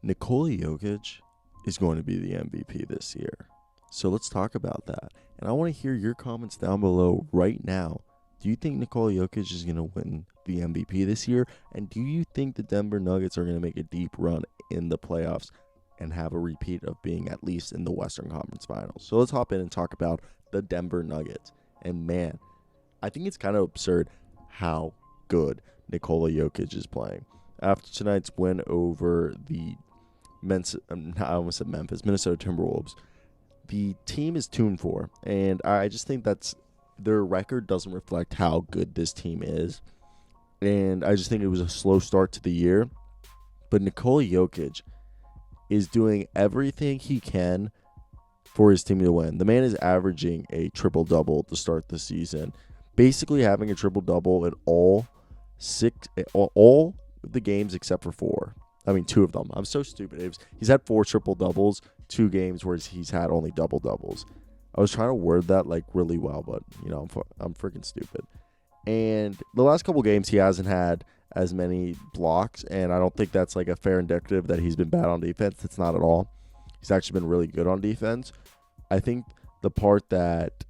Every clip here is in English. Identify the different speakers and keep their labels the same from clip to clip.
Speaker 1: Nikola Jokic is going to be the MVP this year. So let's talk about that. And I want to hear your comments down below right now. Do you think Nikola Jokic is going to win the MVP this year? And do you think the Denver Nuggets are going to make a deep run in the playoffs and have a repeat of being at least in the Western Conference Finals? So let's hop in and talk about the Denver Nuggets. And man, I think it's kind of absurd how good Nikola Jokic is playing. After tonight's win over the Minnesota Timberwolves, the team is 2-4, and I just think that's their record doesn't reflect how good this team is. And I just think it was a slow start to the year. But Nikola Jokic is doing everything he can for his team to win. The man is averaging a triple-double to start the season, basically having a triple-double in all the games except for 4. I mean, 2 of them. I'm so stupid. He's had 4 triple-doubles, 2 games where he's had only double-doubles. I was trying to word that like really well, but I'm freaking stupid. And the last couple games, he hasn't had as many blocks, and I don't think that's like a fair indicative that he's been bad on defense. It's not at all. He's actually been really good on defense. I think the part that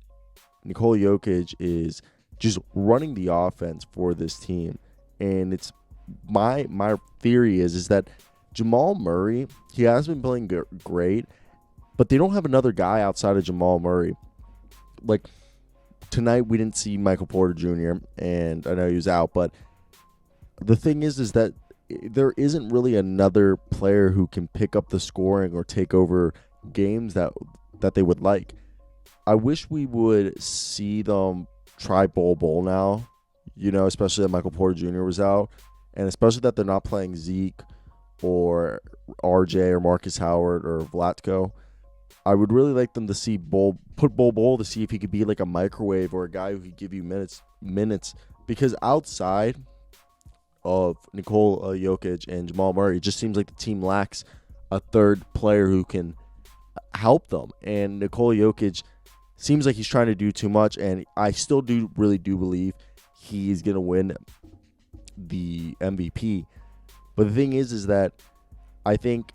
Speaker 1: Nikola Jokic is just running the offense for this team, and it's my theory is that Jamal Murray, he has been playing great, but they don't have another guy outside of Jamal Murray. Like tonight, we didn't see Michael Porter Jr., and I know he was out, but the thing is that there isn't really another player who can pick up the scoring or take over games that they would like. I wish we would see them try Bol now, especially that Michael Porter Jr. was out, and especially that they're not playing Zeke or RJ or Marcus Howard or Vlatko. I would really like them to see put Bol to see if he could be like a microwave or a guy who could give you minutes, because outside of Nikola Jokic and Jamal Murray, it just seems like the team lacks a third player who can help them. And Nikola Jokic seems like he's trying to do too much, and I still really do believe he's going to win the MVP. But the thing is that I think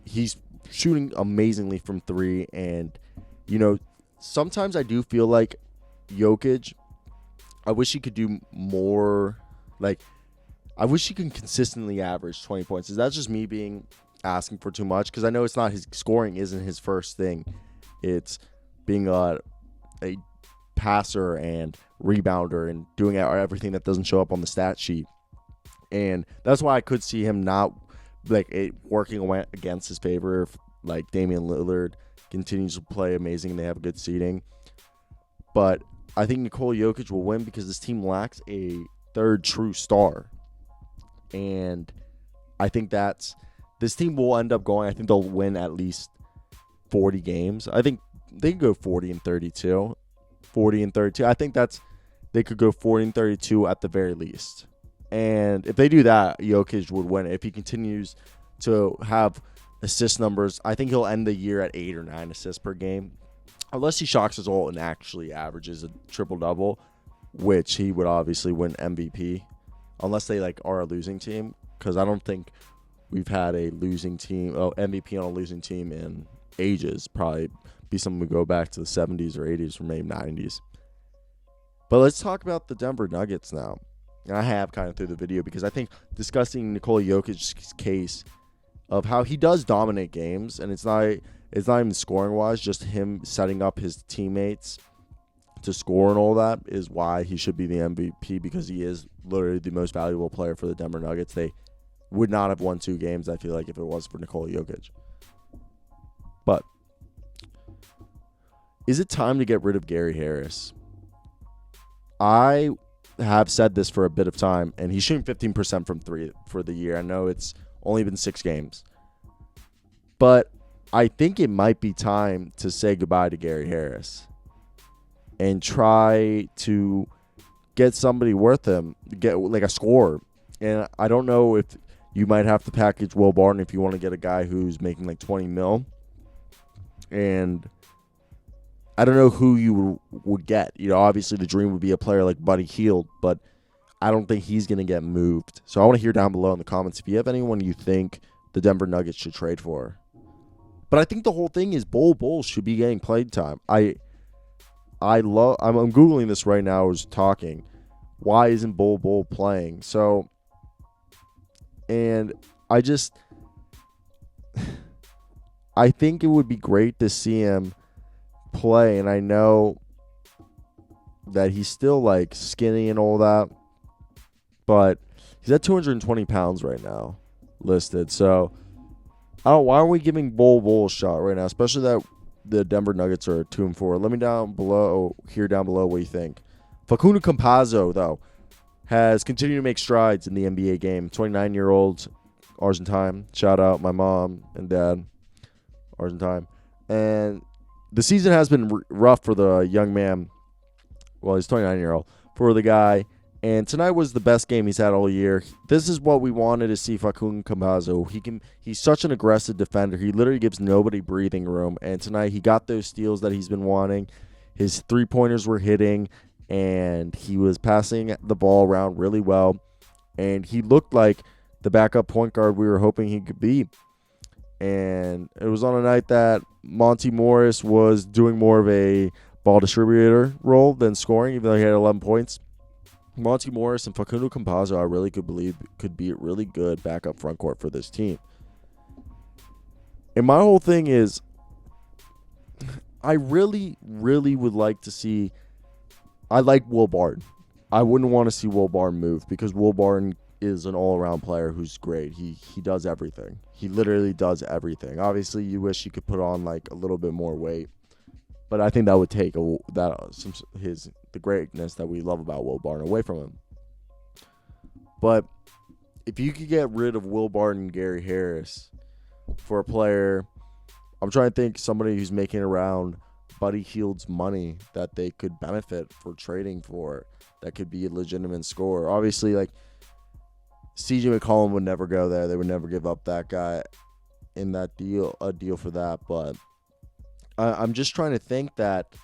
Speaker 1: he's shooting amazingly from 3, and sometimes I do feel like Jokic, I wish he could do more. Like, I wish he could consistently average 20 points. Is that just me asking for too much? Because I know it's not his scoring isn't his first thing. It's being a passer and rebounder and doing everything that doesn't show up on the stat sheet. And that's why I could see him not working against his favor if like Damian Lillard continues to play amazing and they have good seeding. But I think Nikola Jokic will win because this team lacks a third true star. And I think this team will end up going, I think they'll win at least 40 games. I think they could go 40-32. 40-32. I think they could go 40-32 at the very least. And if they do that, Jokic would win. If he continues to have assist numbers, I think he'll end the year at 8 or 9 assists per game. Unless he shocks us all and actually averages a triple-double, which he would obviously win MVP. Unless they are a losing team, because I don't think we've had a losing team, MVP on a losing team in ages. Probably be something we go back to the 70s or 80s or maybe 90s. But let's talk about the Denver Nuggets now. And I have kind of through the video because I think discussing Nikola Jokic's case of how he does dominate games, and it's not even scoring wise, just him setting up his teammates to score and all that is why he should be the MVP, because he is literally the most valuable player for the Denver Nuggets. They would not have won 2 games, I feel like, if it was for Nikola Jokic. But is it time to get rid of Gary Harris? I have said this for a bit of time, and he's shooting 15% from 3 for the year. I know it's only been 6 games. But I think it might be time to say goodbye to Gary Harris and try to get somebody worth him, get like a scorer. And I don't know if you might have to package Will Barton if you want to get a guy who's making like 20 mil. And I don't know who you would get. Obviously the dream would be a player like Buddy Hield, but I don't think he's going to get moved. So I want to hear down below in the comments if you have anyone you think the Denver Nuggets should trade for. But I think the whole thing is Bol should be getting playing time. I'm Googling this right now as talking. Why isn't Bol playing? So, and I think it would be great to see him play, and I know that he's still like skinny and all that, but he's at 220 pounds right now listed. So why aren't we giving Bol a shot right now, especially that the Denver Nuggets are 2-4? Let me down below what you think. Facundo Campazzo, though, has continued to make strides in the NBA game. 29-year-old Argentine. Shout out my mom and dad, Argentine. And the season has been rough for the young man. Well, he's 29-year-old. For the guy. And tonight was the best game he's had all year. This is what we wanted to see Facundo Campazzo. He's such an aggressive defender. He literally gives nobody breathing room. And tonight he got those steals that he's been wanting. His three-pointers were hitting. And he was passing the ball around really well. And he looked like the backup point guard we were hoping he could be. And it was on a night that Monty Morris was doing more of a ball distributor role than scoring, even though he had 11 points. Monty Morris and Facundo Campazzo, I really could believe could be a really good backup front court for this team. And my whole thing is, I really, really would like to see. I like Will Barton. I wouldn't want to see Will Barton move because Will Barton is an all-around player who's great. He does everything. He literally does everything. Obviously, you wish he could put on like a little bit more weight, but I think that would take the greatness that we love about Will Barton away from him. But if you could get rid of Will Barton and Gary Harris for a player, I'm trying to think somebody who's making around Buddy Hield's money that they could benefit for trading for, that could be a legitimate scorer. Obviously, like CJ McCollum would never go there. They would never give up that guy in that deal, a deal for that. But I'm just trying to think that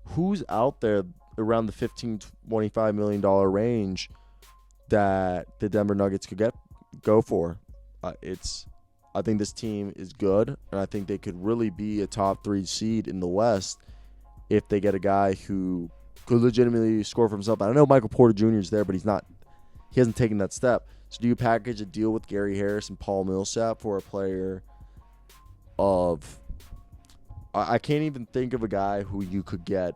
Speaker 1: who's out there around the $15-25 million range that the Denver Nuggets could go for. I think this team is good, and I think they could really be a top 3 seed in the West if they get a guy who could legitimately score for himself. I know Michael Porter Jr. is there, but he hasn't taken that step. So do you package a deal with Gary Harris and Paul Millsap for a player of I can't even think of a guy who you could get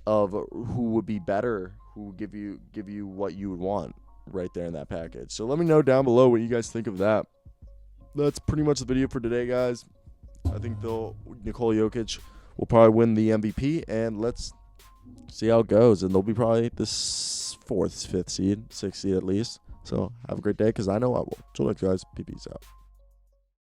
Speaker 1: who would be better, who would give you what you would want right there in that package. So let me know down below what you guys think of that. That's pretty much the video for today, guys. I think Nikola Jokic will probably win the MVP, and let's see how it goes. And they'll be probably this 4th, 5th seed, 6th seed at least. So have a great day, because I know I will. Till next, guys. Peace out.